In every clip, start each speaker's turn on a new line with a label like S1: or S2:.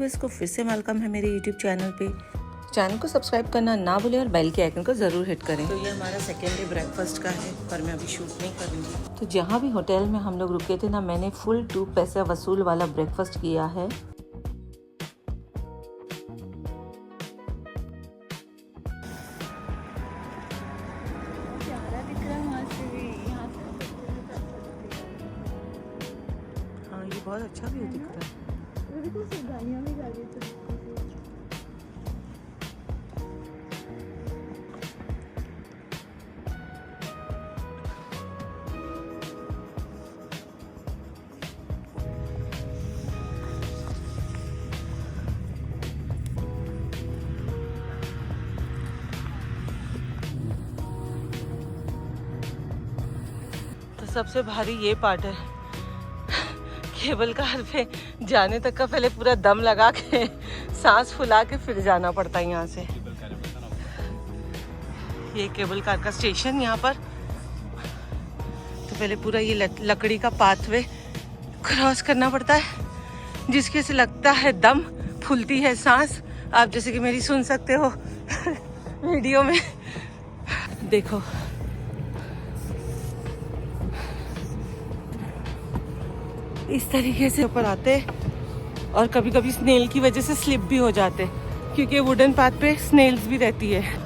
S1: Viewers को फिर से वेलकम है मेरे यूट्यूब चैनल पे। चैनल को सब्सक्राइब करना ना भूलें और बेल के आइकन को ज़रूर हिट करें। तो ये हमारा सेकेंड डे ब्रेकफास्ट का है, पर मैं अभी शूट नहीं करूँगी। तो जहाँ भी होटल में हम लोग रुके थे ना, मैंने फुल 2 पैसे वसूल वाला ब्रेकफास्ट किया है। हाँ, ये बहुत अच्छा व्यू दिख रहा है। तो सबसे भारी ये पार्ट है, केबल कार पे जाने तक का पहले पूरा दम लगा के सांस फुला के फिर जाना पड़ता है यहाँ से। ये केबल कार का स्टेशन यहाँ पर। तो पहले पूरा ये लकड़ी का पाथवे क्रॉस करना पड़ता है, जिसके से लगता है दम, फूलती है सांस। आप जैसे कि मेरी सुन सकते हो वीडियो में। देखो इस तरीके से ऊपर आते, और कभी कभी स्नेल की वजह से स्लिप भी हो जाते, क्योंकि वुडन पाथ पे स्नेल्स भी रहती है।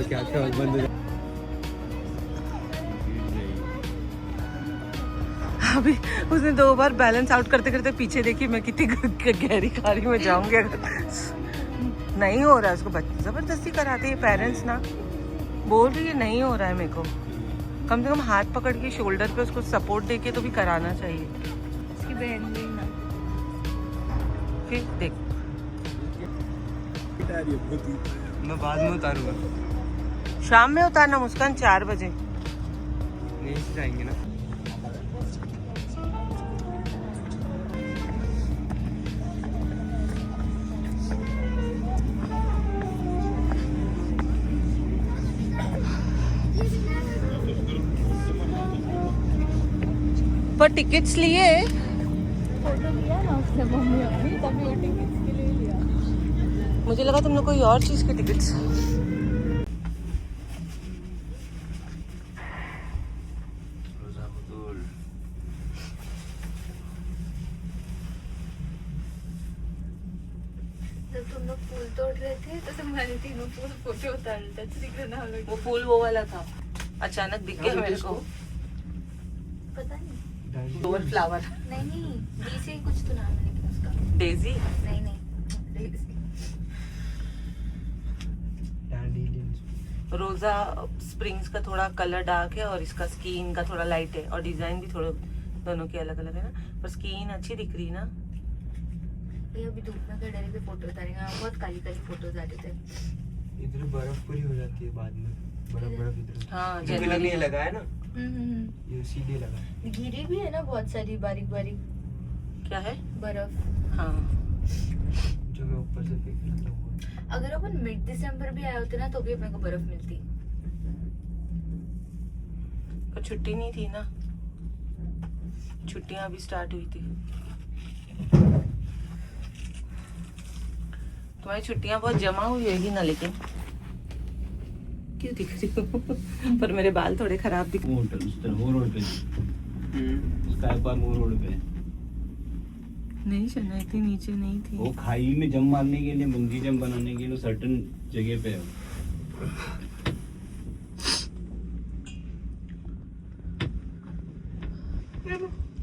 S2: क्या बंद हो।
S1: अभी उसने 2 बार बैलेंस आउट करते करते पीछे देखी मैं कितनी गहरी खाई में जाऊंगी अगर नहीं हो रहा है। उसको जबरदस्ती कराते हैं पेरेंट्स ना, बोल रही है नहीं हो रहा है मेरे को। कम से कम हाथ पकड़ के शोल्डर पे उसको सपोर्ट देके तो भी कराना चाहिए।
S3: उसकी बहन भी ना,
S1: फिर देख
S2: मैं बाद में उतारूंगा।
S1: शाम में उतारना मुस्कान, 4 बजे।
S2: नहीं जाएंगे ना।
S1: पर टिकट्स लिए?
S3: फोटो लिया ना उसने मम्मी अपनी, तभी वो टिकट्स के लिए लिया।
S1: मुझे लगा तुमने कोई और चीज के टिकट्स।
S3: जब तुम लोग फूल तोड़ रहे थे तो तुम्हारे तीनों फूल फोटो उतार रहे थे, दिख रहा हम लोग।
S1: वो फूल वो वाला था, अचानक दिख गया मेरे को।
S3: पता नहीं,
S1: फ्लावर फ्लावर
S3: नहीं बीच ही कुछ तो नाम है लेकिन उसका।
S1: डेजी।
S3: नहीं
S1: रोजा स्प्रिंग्स का थोड़ा कलर डार्क है और इसका स्किन का थोड़ा लाइट है, और डिजाइन भी थोड़े दोनों के अलग अलग है ना, पर स्किन अच्छी दिख रही ना।
S3: ये अभी धूप में खड़े रहे फोटो उतारेंगे, बहुत काली काली फोटोज आ रहे थे।
S2: इधर बर्फ पूरी हो जाती है बाद में, बर्फ इधर।
S1: हाँ,
S2: जनवरी में लगा है ना,
S3: हम्म।
S2: ये सीधे लगा है।
S3: गिरी भी है ना बहुत सारी बारीक बारीक
S1: क्या है?
S3: बर्फ।
S1: हाँ,
S2: जो मैं ऊपर से फेंक रहा था वो।
S3: अगर अपन मिड दिसंबर भी आए होते ना तो भी अपने को बर्फ मिलती।
S1: पर छुट्टी नहीं थी ना, छुट्टियां अभी स्टार्ट हुई थी। तुम्हारी छुट्टियां बहुत जमा हुई होगी ना, लेकिन क्यों दिख रही हो? पर मेरे बाल थोड़े खराब दिख।
S2: वो होटल उस तरह वो रोड पे, स्काई पार्क वो रोड पे
S1: नहीं चलना, इतनी नीचे नहीं थी।
S2: वो खाई में जंप मारने के लिए, बंजी जंप बनाने के लिए सर्टेन जगह पे है।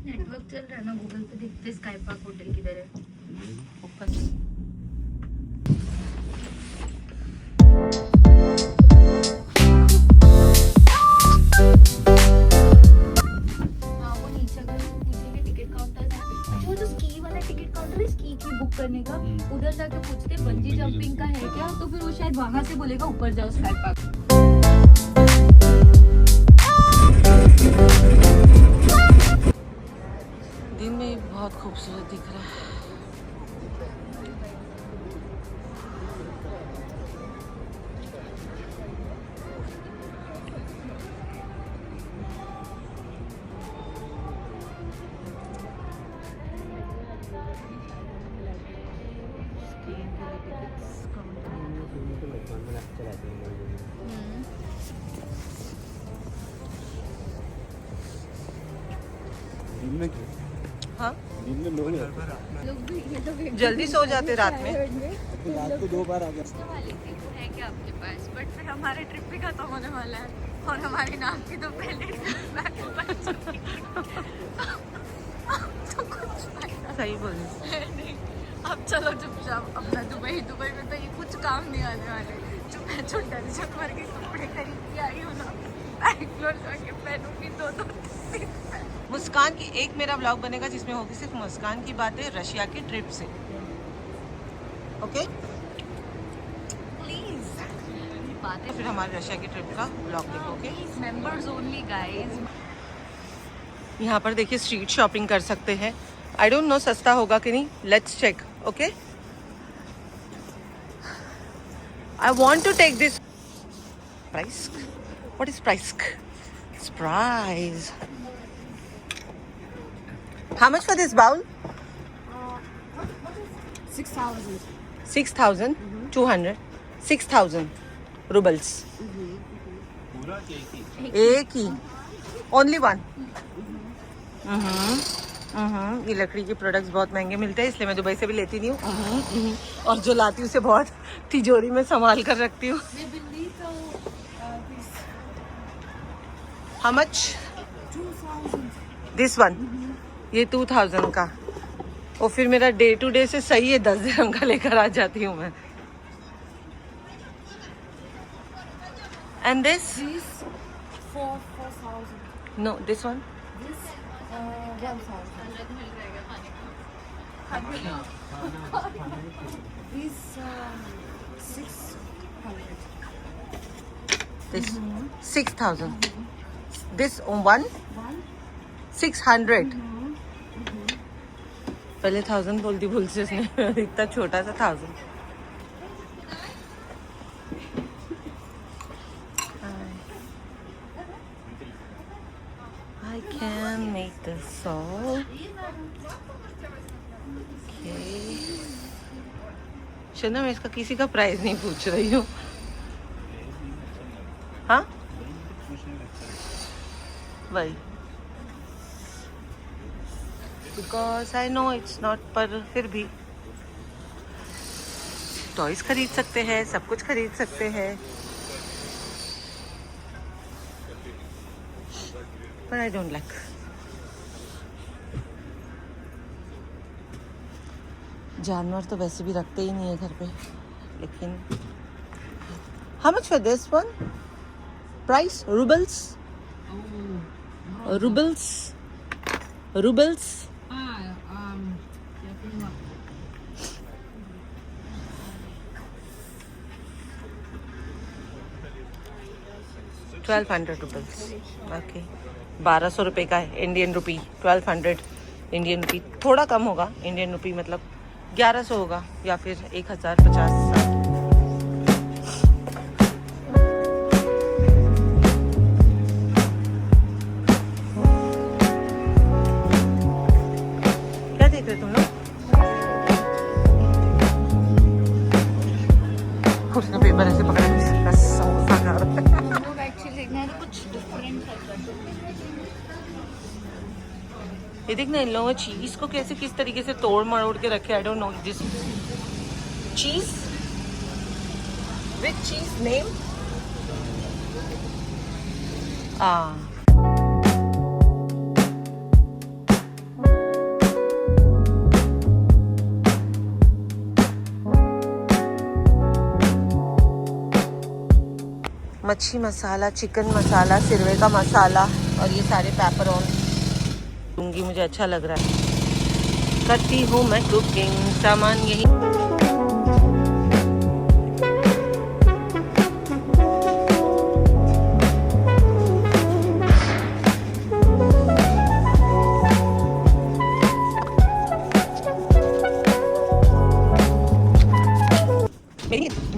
S3: नेटवर्क चल रहा है ना गूगल पे, देखते स्काई पार्क होटल किधर है।
S1: ऊपर
S3: करने का, उधर जाके पूछते बंजी जंपिंग का है क्या, तो फिर वो शायद शायद वहाँ से बोलेगा ऊपर जाओ स्काई पार्क।
S1: दिन में बहुत खूबसूरत दिख रहा है। हाँ, जल्दी सो जाते रात में।
S2: रात को 2 बार आ गया।
S3: है क्या आपके पास? बट फिर हमारे ट्रिप भी खत्म होने वाला है और हमारी नाम की तो पहले तो कुछ फायदा
S1: सही बोली।
S3: नहीं। अब चलो चुपचाप अपना दुबई में तो ये कुछ काम नहीं आने वाले। जो मैं छोटा भर के कपड़े खरीद के आई हूँ ना, बैंगलोर जाके पहनूंगी 2-2
S1: मुस्कान की एक मेरा ब्लॉग बनेगा जिसमें होगी सिर्फ मुस्कान की बातें रशिया की ट्रिप से। ओके,
S3: प्लीज बातें
S1: तो फिर हमारे रशिया की ट्रिप का ब्लॉग देखोगे।
S3: Members only guys.
S1: यहाँ पर देखिए स्ट्रीट शॉपिंग कर सकते हैं। आई डोंट नो सस्ता होगा कि नहीं, let's check. Okay, I want to take this price. What is price? Price how much for this bowl?
S3: 6,000
S1: 6,200 6,000 rubles
S2: पूरा केक ही।
S1: एक ही, ओनली वन। ये लकड़ी के प्रोडक्ट्स बहुत महंगे मिलते हैं, इसलिए मैं दुबई से भी लेती नहीं हूँ। और जो लाती हूँ उसे बहुत तिजोरी में संभाल कर रखती हूँ। How much?
S3: 2,000
S1: दिस वन, ये 2,000 का। और फिर मेरा डे टू डे से सही है 10 दिरहम का लेकर आ जाती हूँ मैं। And this?
S3: This 4,000
S1: no, this one.
S3: This 1,000 This 600
S1: this 6,000। This one 600। पहले 1000 बोलती भूल से उसने। इतना छोटा सा 1000। I can make this all. Okay. शना, मैं इसका किसी का प्राइस नहीं पूछ रही हूँ। हाँ, वही, because I know it's not, पर फिर भी टॉयज खरीद सकते हैं, सब कुछ खरीद सकते हैं। पर आई डोंट लाइक। जानवर तो वैसे भी रखते ही नहीं है घर पे, लेकिन how much for this one? Price roubles? Roubles? Roubles? 1200 rupees. Okay, 1200 रुपये का है इंडियन रुपी। 1200 इंडियन रुपी, थोड़ा कम होगा इंडियन रुपी, मतलब 1100 होगा या फिर 1050। क्या देख रहे तुम लोग? उसने पेपर ऐसे पकड़ा बस समोसा खा रहा है।
S3: लोग एक्चुअली कुछ डिफरेंट
S1: ये देखना, इन लोगों ने चीज को कैसे किस तरीके से तोड़ मरोड़ के रखे। आई डोंट नो दिस चीज, विच चीज नेम? मच्छी मसाला, चिकन मसाला, सिरवे का मसाला और ये सारे पेपरोन दूंगी, मुझे अच्छा लग रहा है। करती हूँ मैं कुकिंग, सामान यही।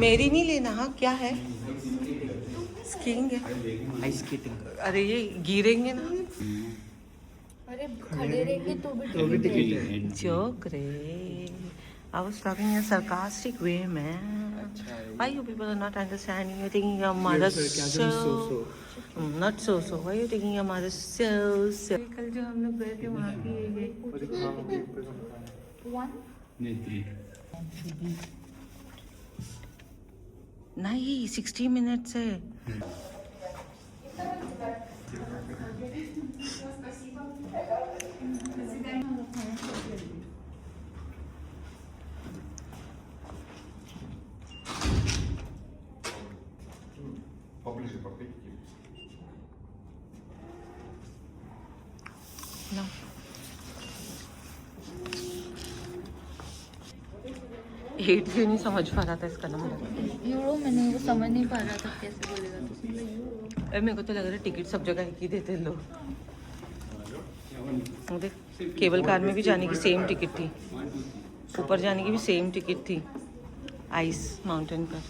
S1: मेरी नहीं लेना। हाँ क्या है? स्कीइंग है।
S2: Ice skating.
S1: अरे ये गिरेंगे ना।
S3: अरे खड़े रहेंगे तो भी
S2: टिकट है।
S1: Joke, Ray. I was talking in a sarcastic way, man. Why you people are not understanding? You're taking your mother so. Not so. Why you taking your mother so? कल जो हम लोग गए थे वहाँ की ये
S3: वन
S1: नहीं 60 मिनट्स है। No. एट भी नहीं समझ पा रहा था इसका नंबर।
S3: यूरो मैंने वो समझ नहीं पा रहा था कैसे बोलेगा तो।
S1: अरे मेरे को तो लग रहा है टिकट सब जगह एक ही देते लोग। वो देख केबल कार में भी जाने की सेम टिकट थी, ऊपर जाने की भी सेम टिकट थी आइस माउंटेन पर।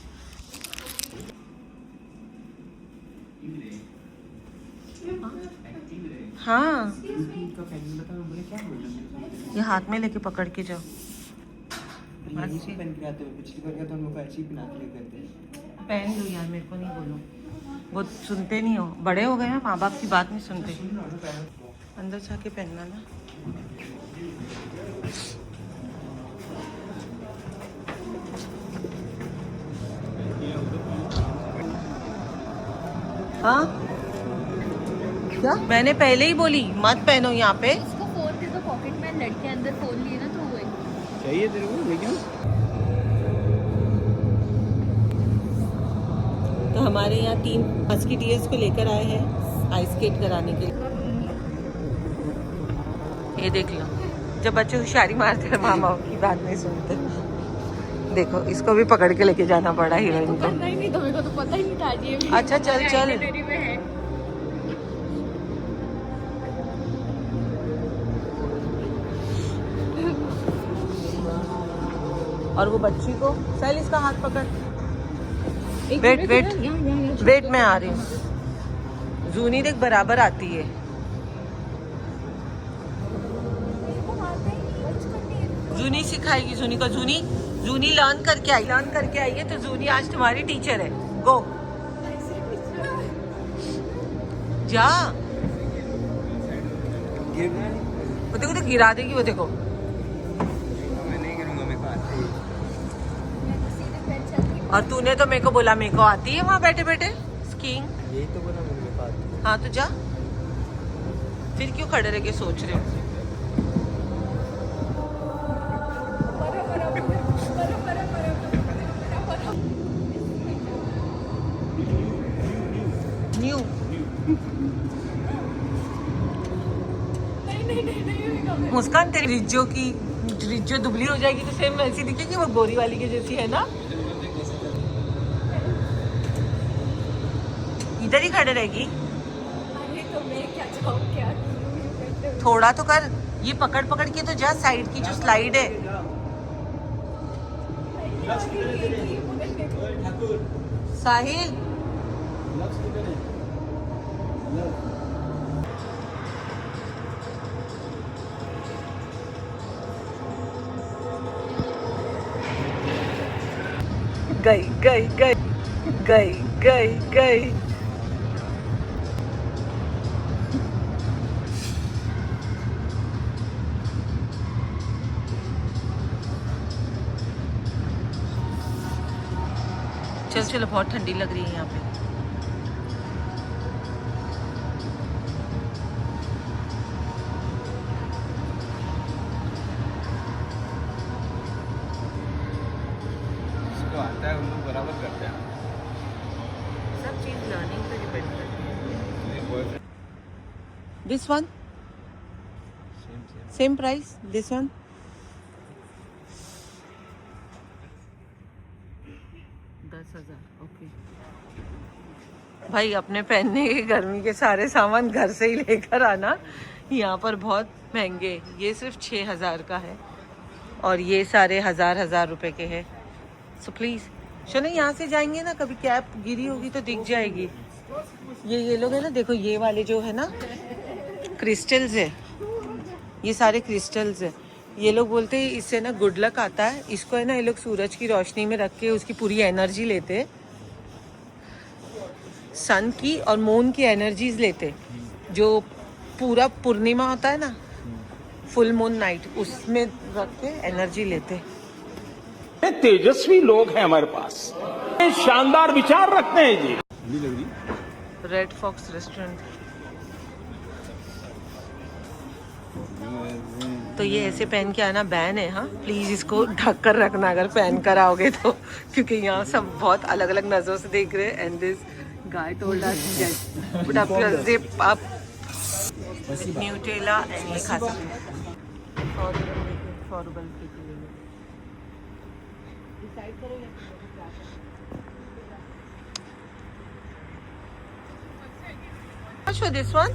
S1: हाँ ये हाथ में लेके पकड़ के जाओ। पहन लो यार, मेरे को नहीं बोलो, वो सुनते नहीं हो, बड़े हो गए हैं, माँ बाप की बात नहीं सुनते। अंदर जाके पहनना ना। हाँ क्या? मैंने पहले ही बोली मत पहनो यहाँ पे।
S3: इसको फोन थे तो पॉकेट में लड़के अंदर फोन लिए ना तो हुए।
S2: चाहिए तेरे को लेकिन
S1: तो हमारे यहाँ 3 मस्किटियर्स को लेकर आए हैं आइस स्केट कराने के लिए। ये देख लो, जब बच्चे होशियारी मारते हैं माँ बाप की बात नहीं सुनते। देखो इसको भी पकड़ के लेके जाना पड़ा हीरोइन को।
S3: नहीं तो मेरे को तो पता ही नहीं था ये भी।
S1: अच्छा चल चल।
S3: आइटिनरी में है।
S1: और वो बच्ची को साहिल इसका हाथ पकड़। वेट वेट वेट मैं आ रही हूँ। जूनी देख बराबर आती है। जूनी सिखाएगी जूनी को। जूनी लर्न करके आई है तो जूनी आज तुम्हारी टीचर है। गो जा। वो देखो तो गिरा देगी वो देखो।
S2: मैं नहीं करूँगा, मेरे को आती है।
S1: और तूने तो मेरे को बोला मेरे को आती है वहाँ बैठे बैठे स्कीइंग।
S2: यही तो बोला मेरे को आती है।
S1: हाँ तो जा, फिर क्यों खड़े रह के सोच रहे हो? न्यू मुस्कान तेरी रिज्जो दुबली हो जाएगी तो सेम वैसी दिखेगी, वो गोरी वाली के जैसी है ना। इधर ही खड़े रहेगी।
S3: तो मैं क्या जाऊँ क्या?
S1: थोड़ा तो कर, ये पकड़ पकड़ के तो जा साइड की जो स्लाइड है। साहिल गई। चलो बहुत ठंडी लग रही है यहाँ पे।
S2: जिसको आता है उन लोग बराबर करते हैं।
S1: सब चीज लर्निंग पे डिपेंड करती है।
S2: मेरे boyfriend
S1: this one same price, this one 10,000। Okay भाई, अपने पहनने के गर्मी के सारे सामान घर से ही लेकर आना। यहाँ पर बहुत महंगे, ये सिर्फ 6,000 का है और ये सारे हजार रुपए के हैं। सो प्लीज़ चलो यहाँ से जाएंगे ना, कभी कैप गिरी होगी तो दिख जाएगी। ये लोग है ना, देखो ये वाले जो है ना क्रिस्टल्स है, ये सारे क्रिस्टल्स है। ये लोग बोलते हैं इससे ना गुड लक आता है। इसको है ना ये लोग सूरज की रोशनी में रख के उसकी पूरी एनर्जी लेते हैं, सन की और मून की एनर्जीज लेते। जो पूरा पूर्णिमा होता है ना, फुल मून नाइट, उसमें रख के एनर्जी लेते।
S4: तेजस्वी लोग हैं हमारे पास, शानदार विचार रखते हैं जी।
S1: Red fox restaurant. तो ये ऐसे पहन के आना बैन है, हाँ प्लीज इसको ढक कर रखना अगर पहन कर आओगे तो, क्योंकि यहाँ सब बहुत अलग अलग नजरों से देख रहे हैं। And this guy told us that put up your zip up Nutella and ये खा सकते हैं। फॉरबल की डिसाइड करो या How much for this one?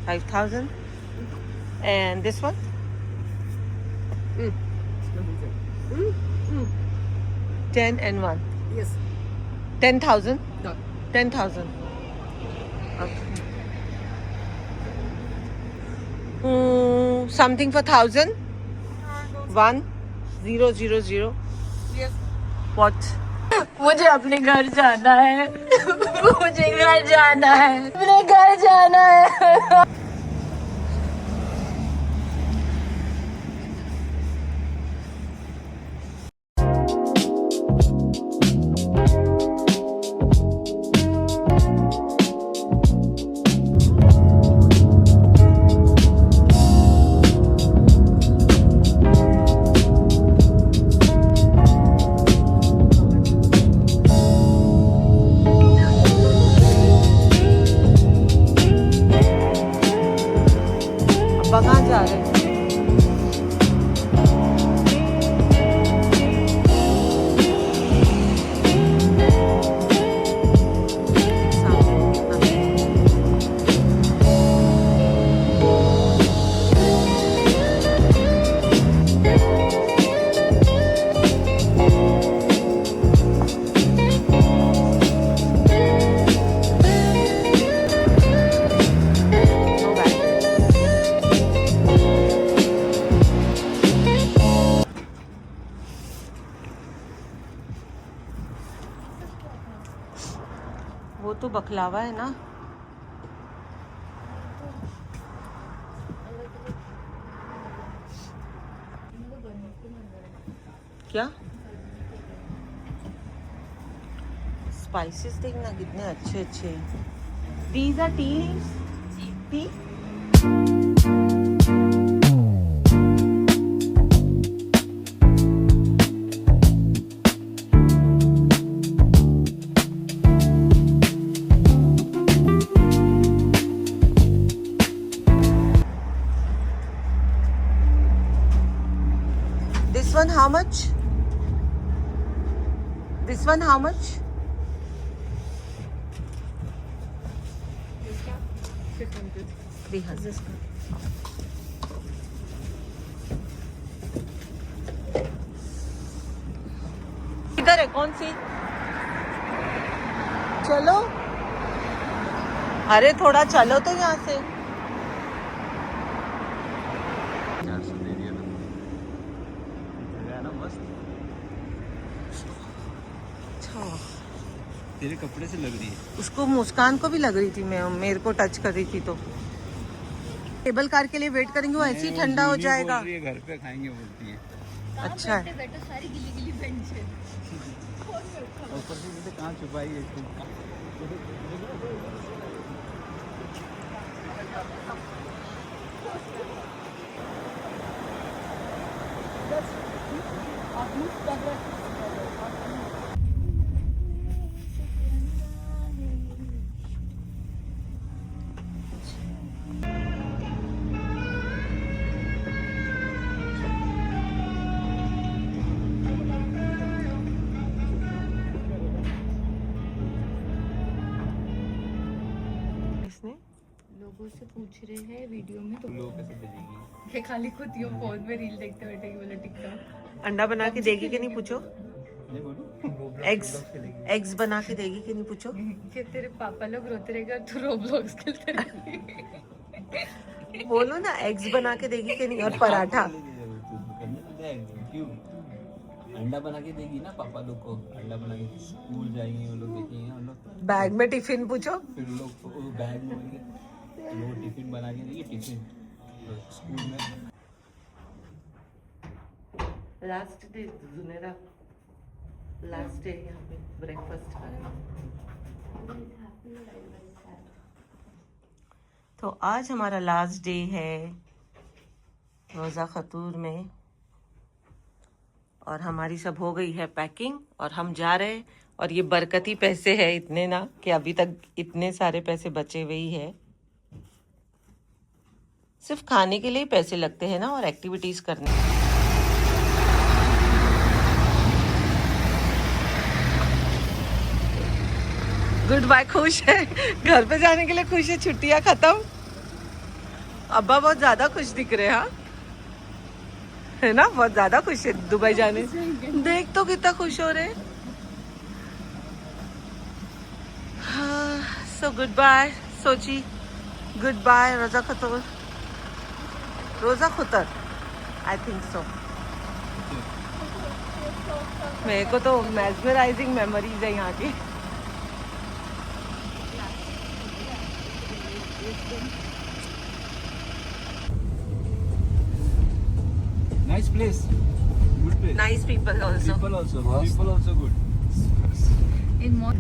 S1: 5,000. And this one? 10 and 1.
S5: Yes.
S1: 10,000.
S5: No.
S1: 10,000. Okay. Something for 1,000. 1,000.
S5: Yes.
S1: What?
S3: मुझे अपने घर जाना है। मुझे घर जाना है, अपने घर जाना है।
S1: कहाँ जा रहे हैं? वो तो बकलावा है ना। क्या स्पाइसेस देखना कितने अच्छे अच्छे हैं। These are tea leaves? Tea? This one how much? This one how much? 300. इधर है कौन सी? चलो, अरे थोड़ा चलो तो यहाँ से।
S2: तेरे कपड़े से लग रही है।
S1: उसको मुस्कान को भी लग रही थी, मैं मेरे को टच कर रही थी। तो केबल कार के लिए वेट करेंगे, वो ऐसे ही ठंडा हो जाएगा।
S2: घर पे खाएंगे बोलती है।
S1: अच्छा है।
S3: बैठो सारी गिली गिली बेंच है।
S2: ऊपर से कहाँ छुपाई है इसको।
S1: इसने
S3: लोगों से पूछ रहे हैं वीडियो में तो
S2: लोग कैसे भेजेगी?
S3: ये खाली खुद ही फोन में रील देखते बैठेगी बोले टिकटॉक।
S1: अंडा बना के देगी कि नहीं पूछो?
S2: नहीं बोलो
S1: एग्स बना के देगी कि नहीं पूछो?
S3: कि तेरे पापा लोग रोते रहेंगे और तू रोब्लॉक्स खेलते रहेगी।
S1: बोलो ना, एग्स बना के देगी कि नहीं? और पराठा
S2: क्यों? अंडा बना के देगी ना पापा लोग को। अंडा बना के स्कूल जाएंगे वो लोग, देखेंगे हम लोग।
S1: बैग में टिफिन पूछो?
S2: फिर लोग वो बैग में होंगे, वो टिफिन बना के देगी। टिफिन स्कूल में
S1: लास्ट डे जुनेरा, लास्ट डे यहाँ पे ब्रेकफास्ट का। तो आज हमारा लास्ट डे है रोज़ा खतूर में, और हमारी सब हो गई है पैकिंग और हम जा रहे हैं। और ये बरकती पैसे है इतने ना कि अभी तक इतने सारे पैसे बचे हुए ही है। सिर्फ खाने के लिए ही पैसे लगते हैं ना, और एक्टिविटीज करने। Goodbye. खुश है घर पे जाने के लिए, खुश है छुट्टियां खत्म। अब्बा बहुत ज्यादा खुश दिख रहे हैं, हाँ है ना, बहुत ज्यादा खुश है दुबई जाने। देख तो कितना खुश हो रहे। सो गुड बाय सोची, गुड बाय रोजा खतूर, रोजा खुतर आई थिंक सो। मेरे को तो मेस्मराइजिंग मेमोरीज है यहाँ की।
S2: nice place, good place.
S1: Nice people also.
S2: People also good.
S3: In more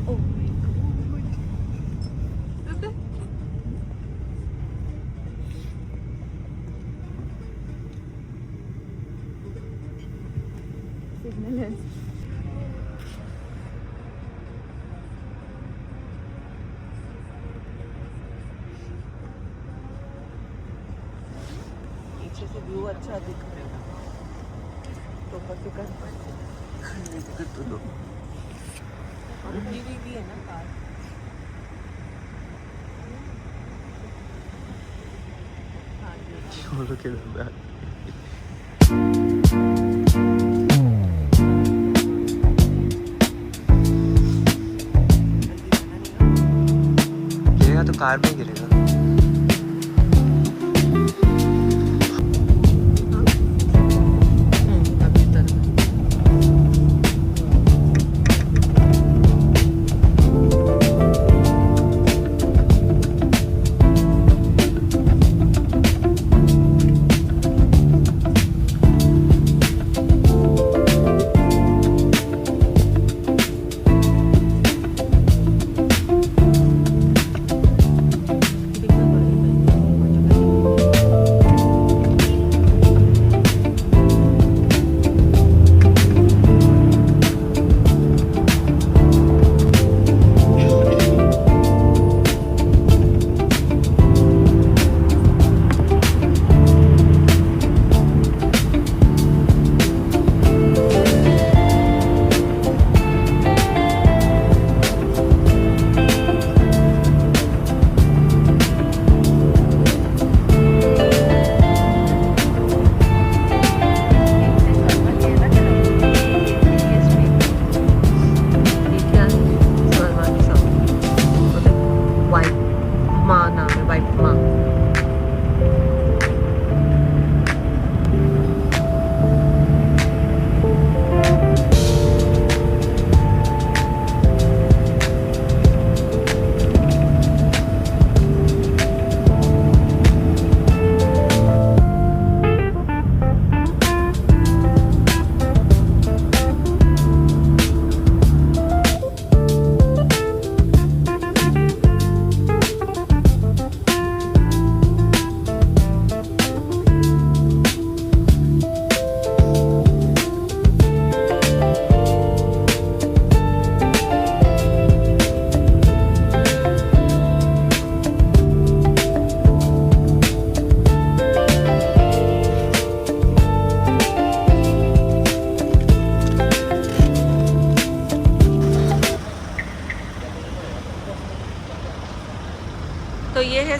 S3: oh my god. Signal है।
S1: पीछे से व्यू अच्छा दिख रहा है, तो पति कर तो और टीवी भी है ना कार।
S5: गिरेगा तो कार में गिरेगा।
S1: अभी तक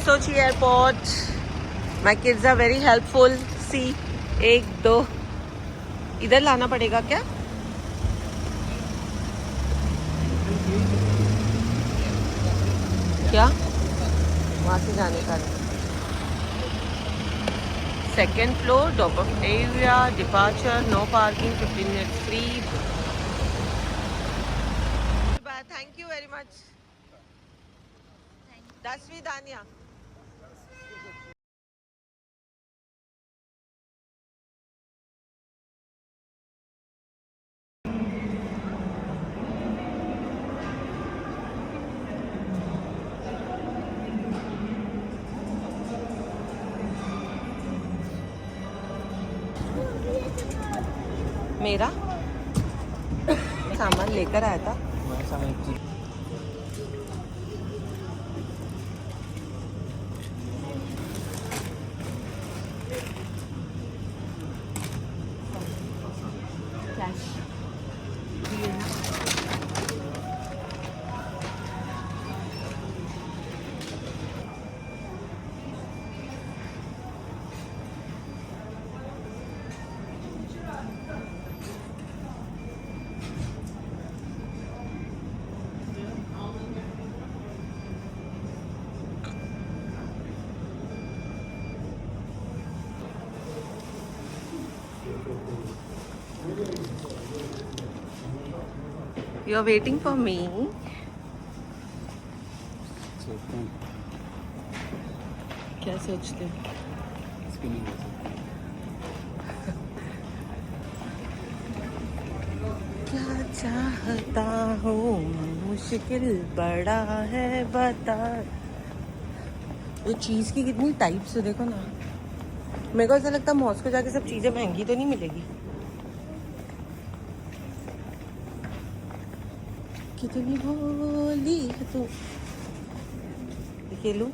S1: सोची airport. My kids are very helpful. See 1 2 इधर लाना पड़ेगा क्या? क्या वहाँ से जाने का? Second floor, drop off area, departure, no parking, 15 minute free. Thank you very much. 10वीं दानिया. मेरा सामान लेकर आया था. You are waiting for me. क्या सोचते हो? क्या चाहता हूँ मुश्किल बड़ा है बता. ये चीज़ की कितनी टाइप्स है देखो ना. मेरे को ऐसा लगता है मॉस्को जाके सब चीज़ें महंगी तो नहीं मिलेगी. कितनी भोली है तू. ये लूं?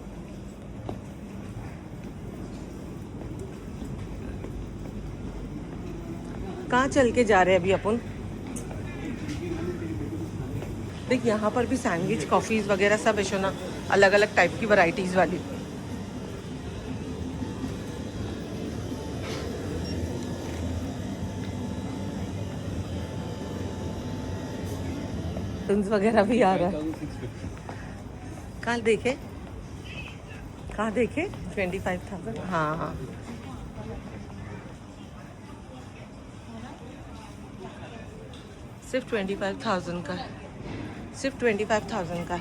S1: कहाँ चल के जा रहे हैं अभी अपन? देख यहाँ पर भी सैंडविच, कॉफीज वगैरह सब है ना, अलग अलग टाइप की वैरायटीज वाली. टून्स वगैरह भी आ रहा है. कहाँ देखे? कहाँ देखे? 25,000. हाँ हाँ. सिर्फ 25,000 का. सिर्फ 25,000 का.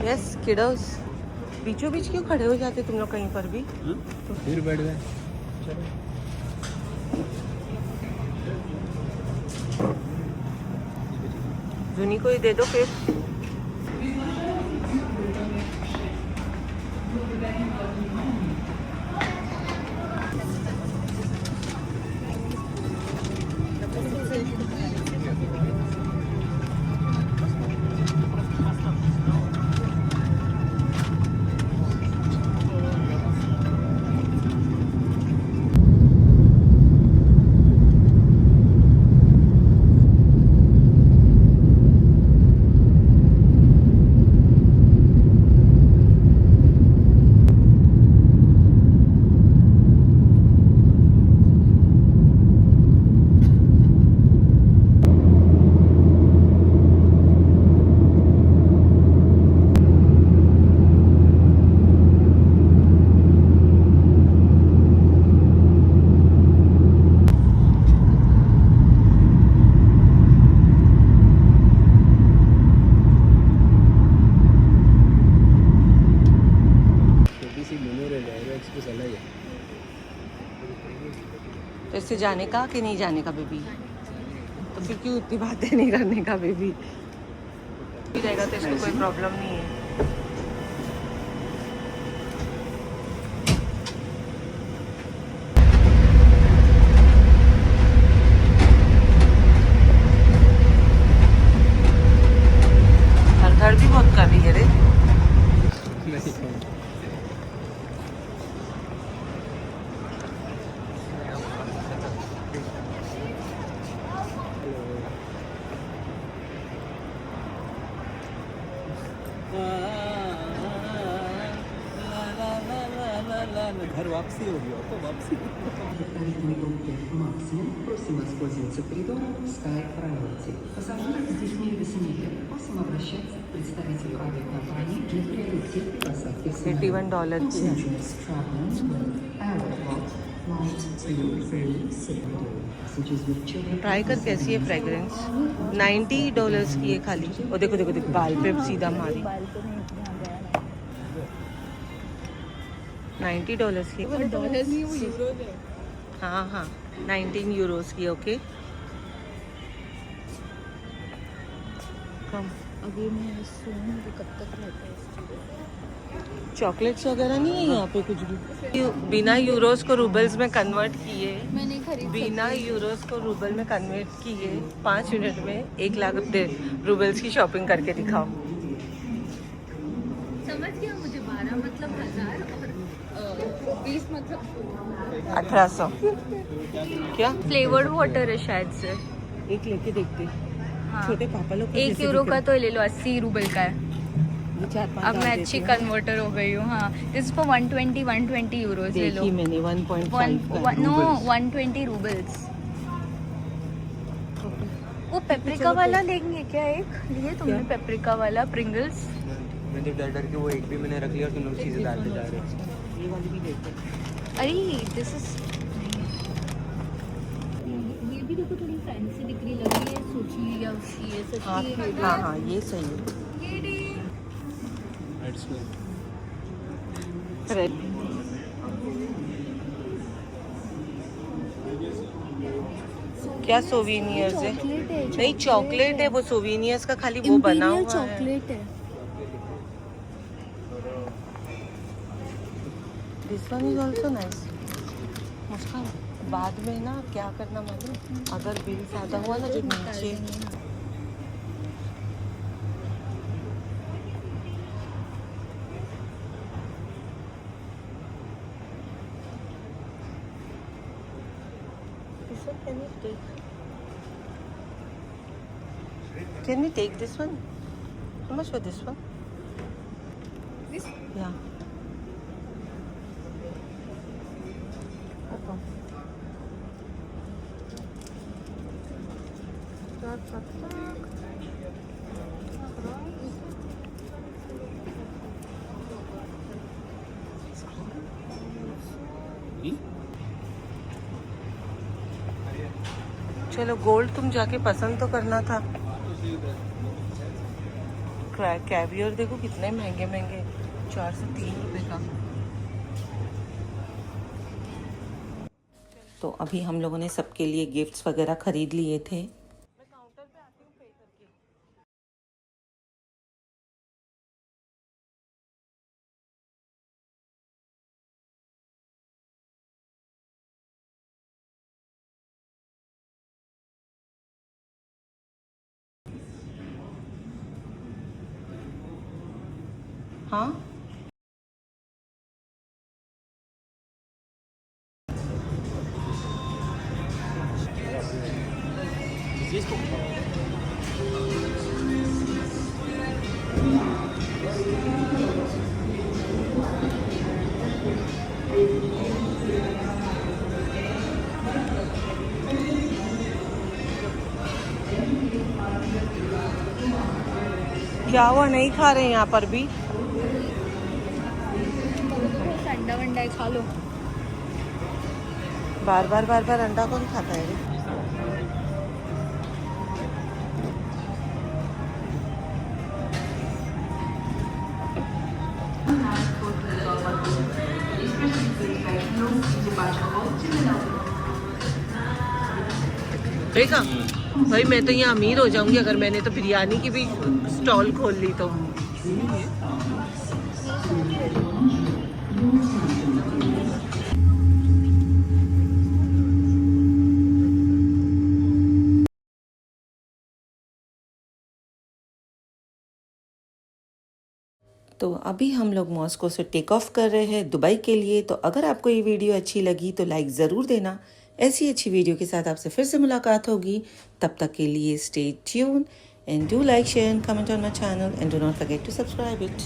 S1: Yes kiddos. बीचों बीच क्यों खड़े हो जाते तुम लोग कहीं पर भी?
S2: फिर बैठ गए.
S1: जुनी को ही दे दो फिर. तो इससे जाने का कि नहीं जाने का बेबी? तो फिर क्यों इतनी बातें नहीं करने का बेबी? रहेगा तो इसको कोई प्रॉब्लम नहीं है. धड़ भी बहुत कर रही है रे.
S2: घर वापसी होगी और तो वापसी
S6: Максимум, просим воспользоваться коридором Sky Priority. Пассажиры здесь не весенние. Просим обращаться к представителю авиакомпании для приоритетной посадки в самолет.
S1: $31 की है।
S6: Passengers traveling with Aeroflot Flight 237 passengers with children.
S1: Try कर कैसी है फ्रेग्रेंस। $90 की है खाली। और देखो देखो देखो बाल पे सीधा मारी। $90 की।
S3: डॉलर्स नहीं, वो यूरोज है।
S1: हाँ हाँ 19 यूरोस की। ओके कम।
S3: अभी मैं सोऊंगी कब तक रहता है इस चीज़।
S1: चॉकलेट्स वगैरह नहीं है यहाँ पे कुछ भी। बिना यूरोस को रूबल्स में कन्वर्ट किए,
S3: मैं नहीं खरीद
S1: बिना यूरोस को रूबल में कन्वर्ट किए 5 मिनट में 1 लाख रूबल्स की शॉपिंग करके दिखाओ।
S3: समझ गया मुझे। 12 मतलब 1000 और 20 मतलब
S1: 1800 क्या
S3: फ्लेवर्ड वाटर है शायद से।
S1: एक लेके देखते।
S3: हाँ।
S1: छोटे पापा लोग
S3: 1 यूरो का तो ले लो, 80 रूबल का है।
S1: 4-5
S3: अब मैं अच्छी कन्वर्टर हो गई हूँ। हाँ, दिस फॉर 120 यूरोज ले लो।
S1: देखी मैंने 1.5 का।
S3: No 120 roubles. वो पेपरिका वाला लेंगे क्या? एक लिए तुमने पेपरिका वाला प्रिंगल्स?
S5: मैं तो डर के वो एक भी मैंने रख लिया और तुम लोग चीज़ें डालते जा रहे हो।
S1: ये वाली भी देखो।
S3: अरे दिस इज ये भी देखो, थोड़ी फैंसी दिख रही लग रही है। सोची या उसकी ये
S1: हाँ
S3: सस्ती है।
S1: हाँ हाँ ये सही है। रेड क्या सोविनियर्स है? नहीं चॉकलेट है वो, सोविनियर्स का खाली वो बना हुआ है।
S3: चॉकलेट है।
S1: This one is also nice. Muskan बाद में ना क्या करना मालूम, अगर बिल ज़्यादा हुआ ना जो नीचे Can we take this one? How much for this one?
S3: This?
S1: Yeah. चलो गोल्ड तुम जाके पसंद तो करना था। कैवियर देखो कितने महंगे महंगे, 4 से 3 रुपए का। तो अभी हम लोगों ने सबके लिए गिफ्ट्स वगैरह खरीद लिए थे। मैं काउंटर पे आती हूँ पे करके। हाँ क्या हुआ, नहीं खा रहे हैं यहाँ पर भी?
S3: अंडा वंडा खा लो।
S1: बार बार अंडा कौन खाता है रे? देखा भाई, मैं तो यहाँ अमीर हो जाऊंगी अगर मैंने तो बिरयानी की भी स्टॉल खोल ली तो। तो अभी हम लोग मॉस्को से टेक ऑफ कर रहे हैं दुबई के लिए। तो अगर आपको ये वीडियो अच्छी लगी तो लाइक ज़रूर देना। ऐसी अच्छी वीडियो के साथ आपसे फिर से मुलाकात होगी। तब तक के लिए stay tune and do like, share and comment on my channel and do not forget to subscribe it.